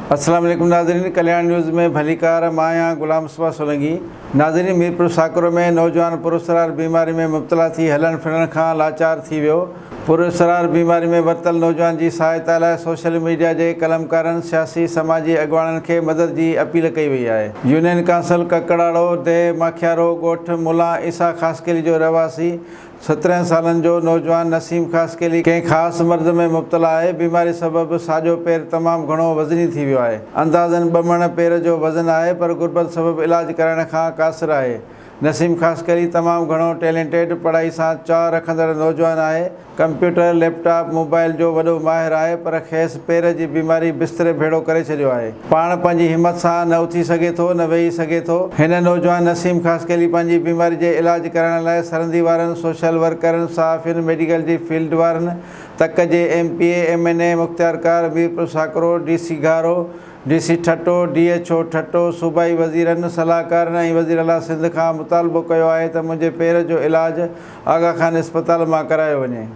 अस्सलाम वालेकुम नाज़रीन, कल्याण न्यूज़ में भलीकार मां आहियां गुलाम मुस्तफ़ा सोलंकी। नाज़रीन, मीरपुर साकरो में नौजवान पुरअसरार बीमारी में मुब्तला थी हलन फिरण खां लाचार थी वियो। पुरअसरार बीमारी में वरतल नौजवान जी सहायता लाइ सोशल मीडिया जे कलमकारनि, सियासी समाजी अॻवाननि खे मदद जी अपील कई वई आहे। यूनियन काउंसिल ककड़ाड़ो देह माखियारो ॻोठ मुला ईसा ख़ासकेली जो रहवासी 17 सालनि जो नौजवान नसीम ख़ासकेली कंहिं ख़ासि मर्ज़ में मुब्तला आहे। बीमारी सबबि साॼो पेर तमामु घणो वज़नी थी वियो आहे। अंदाज़न 2 मण पेर जो वज़न आहे, पर गुर्बत सबबि इलाज कराइण खां क़ासिर आहे। नसीम ख़ासकेली तमामु घणो टैलेंटेड, पढ़ाई सां चाह रखंदड़ नौजवान आहे। कंप्यूटर, लैपटॉप, मोबाइल जो वॾो माहिर आहे, पर खेसि पेर जी बीमारी बिस्तरे भेड़ो करे छॾियो आहे। पाण पंहिंजी हिमत सां न उथी सघे थो, न वेही सघे थो। हिन नौजवान नसीम ख़ासकेली पंहिंजी बीमारी जे इलाज कराइण लाइ सरहदी वारनि, सोशल वर्करनि, सहाफ़ियुनि, मेडिकल जी फील्ड वारनि, तक जे MPA MNA मुख़्तियारकार, मीरपुर साकरो, DC घारो, DC ठट्टो, DHO ठट्टो, सूबाई वज़ीरनि, सलाहकारनि ऐं वज़ीर आला सिंध खां मुतालबो कयो आहे त मुंहिंजे पेर जो इलाज आगा खान इस्पताल मां करायो वञे।